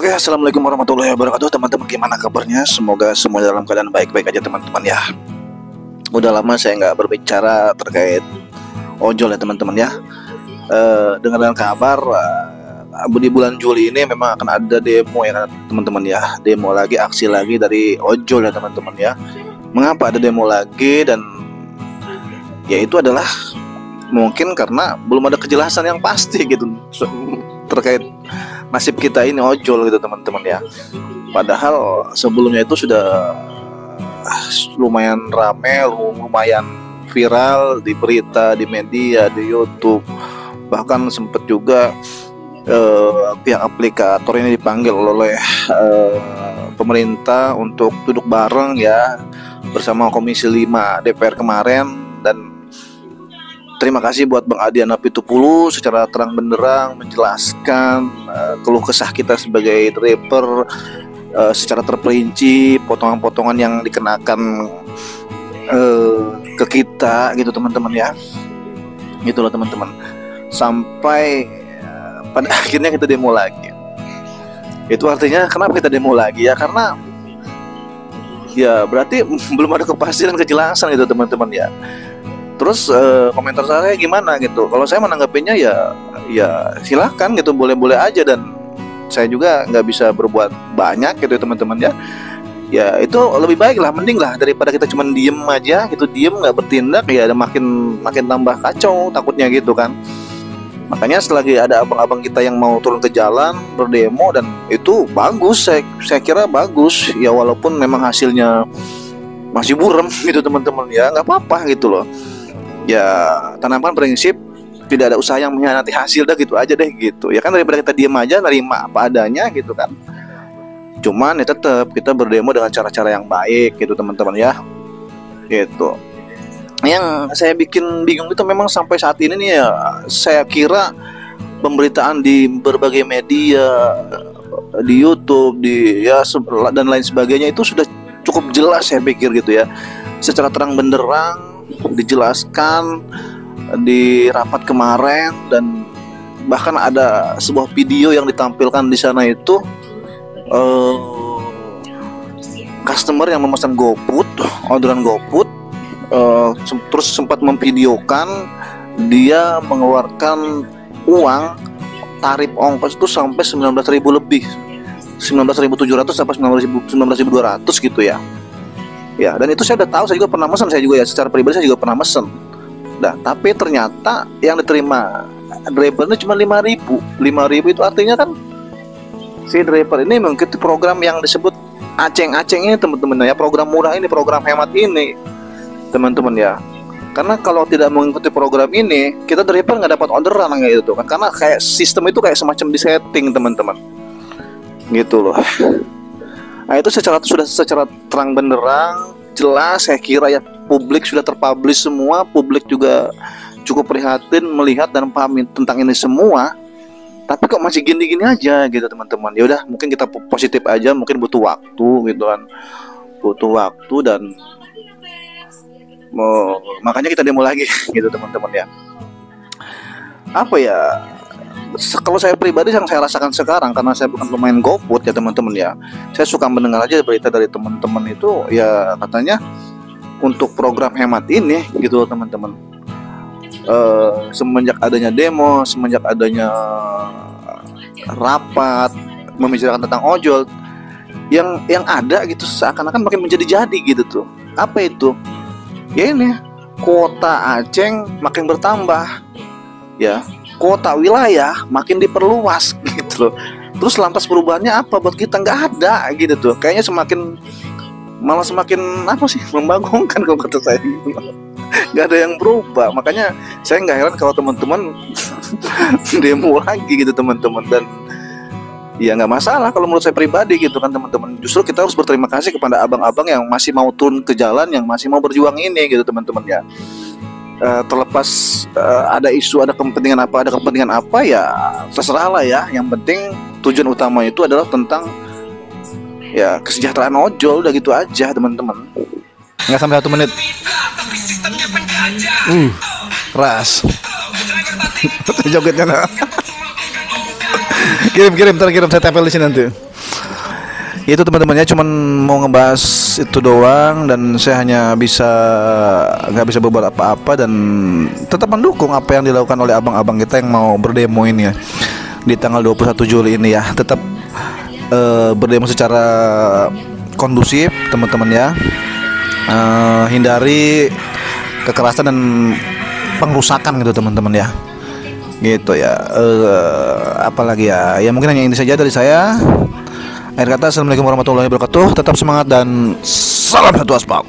Oke, assalamualaikum warahmatullahi wabarakatuh teman-teman. Gimana kabarnya? Semoga semua dalam keadaan baik-baik aja teman-teman ya. Udah lama saya nggak berbicara terkait ojol ya teman-teman ya. Dengan kabar di bulan Juli ini memang akan ada demo ya teman-teman ya. Demo lagi, aksi lagi dari ojol ya teman-teman ya. Mengapa ada demo lagi? Dan ya itu adalah mungkin karena belum ada kejelasan yang pasti gitu terkait nasib kita ini ojol gitu teman-teman ya. Padahal sebelumnya itu sudah lumayan rame, lumayan viral di berita, di media, di YouTube. Bahkan sempat juga pihak aplikator ini dipanggil oleh pemerintah untuk duduk bareng ya bersama Komisi 5 DPR kemarin. Dan terima kasih buat Bang Adiana Pitupulu secara terang benderang menjelaskan keluh kesah kita sebagai rapper secara terperinci, potongan-potongan yang dikenakan ke kita gitu teman-teman ya. Itulah teman-teman. Sampai pada akhirnya kita demo lagi. Itu artinya kenapa kita demo lagi ya? Karena ya berarti belum ada kepastian kejelasan gitu teman-teman ya. Terus komentar saya gimana gitu? Kalau saya menanggapinya ya silahkan gitu, boleh-boleh aja, dan saya juga nggak bisa berbuat banyak gitu teman-teman ya. Ya itu lebih baik lah, mending lah daripada kita cuma diem aja gitu, diem nggak bertindak ya makin tambah kacau takutnya gitu kan. Makanya selagi ada abang-abang kita yang mau turun ke jalan berdemo, dan itu bagus, saya kira bagus ya, walaupun memang hasilnya masih buram gitu teman-teman ya, nggak apa-apa gitu loh. Ya tanamkan prinsip tidak ada usaha yang mengkhianati hasil, dah gitu aja deh gitu ya kan, daripada kita diam aja nerima apa adanya gitu kan. Cuman ya tetap kita berdemo dengan cara-cara yang baik gitu teman-teman ya. Gitu. Yang saya bikin bingung itu memang sampai saat ini nih ya, saya kira pemberitaan di berbagai media, di YouTube, di ya dan lain sebagainya itu sudah cukup jelas saya pikir gitu ya, secara terang benderang dijelaskan di rapat kemarin. Dan bahkan ada sebuah video yang ditampilkan di sana itu customer yang memesan GoFood, orderan GoFood, terus sempat memvideokan dia mengeluarkan uang tarif ongkos itu sampai 19.000 lebih, 19.700 sampai 19.200 gitu ya. Ya, dan itu saya udah tahu, saya juga pernah mesen, saya juga ya secara pribadi saya juga pernah mesen. Nah, tapi ternyata yang diterima driver ini cuma 5.000. 5.000 itu artinya kan si driver ini mengikuti program yang disebut aceng-aceng ini teman-teman ya, program murah ini, program hemat ini teman-teman ya. Karena kalau tidak mengikuti program ini, kita driver nggak dapat orderan kayak gitu kan, karena kayak sistem itu kayak semacam disetting teman-teman gitu loh. Nah itu sudah secara terang benderang jelas, saya kira ya, publik sudah terpublish semua, publik juga cukup prihatin melihat dan paham tentang ini semua. Tapi kok masih gini-gini aja gitu teman-teman. Ya udah, mungkin kita positif aja, mungkin butuh waktu gitu kan, butuh waktu, dan makanya kita demo lagi gitu teman-teman ya. Apa ya, kalau saya pribadi yang saya rasakan sekarang, karena saya bukan pemain GoFood ya teman-teman ya, saya suka mendengar aja berita dari teman-teman itu ya, katanya untuk program hemat ini gitu teman-teman, semenjak adanya demo, semenjak adanya rapat membicarakan tentang ojol, yang ada gitu seakan-akan makin menjadi-jadi gitu tuh. Apa itu? Ya ini, kota Aceh makin bertambah ya, kota wilayah makin diperluas gitu loh. Terus lantas perubahannya apa buat kita? Nggak ada gitu tuh. Kayaknya malah semakin apa sih, membagongkan kalau kata saya gitu. Nggak ada yang berubah. Makanya saya nggak heran kalau teman-teman demo lagi gitu teman-teman. Dan ya nggak masalah kalau menurut saya pribadi gitu kan teman-teman. Justru kita harus berterima kasih kepada abang-abang yang masih mau turun ke jalan, yang masih mau berjuang ini gitu teman-teman ya. Terlepas ada isu, ada kepentingan apa ya terserah lah ya. Yang penting tujuan utama itu adalah tentang ya kesejahteraan ojol, udah gitu aja teman-teman. Nggak sampai 1 menit. Keras. Jogetnya nah. Kirim, ntar kirim, saya tempel di sini nanti. Itu teman-teman ya, cuman mau ngebahas itu doang, dan saya hanya bisa nggak bisa berbuat apa-apa dan tetap mendukung apa yang dilakukan oleh abang-abang kita yang mau berdemo ini ya di tanggal 21 Juli ini ya. Tetap berdemo secara kondusif teman-teman ya. Hindari kekerasan dan pengrusakan gitu teman-teman ya. Gitu ya. Apalagi ya, ya mungkin hanya ini saja dari saya. Akhir kata, assalamualaikum warahmatullahi wabarakatuh. Tetap semangat dan salam satu aspal.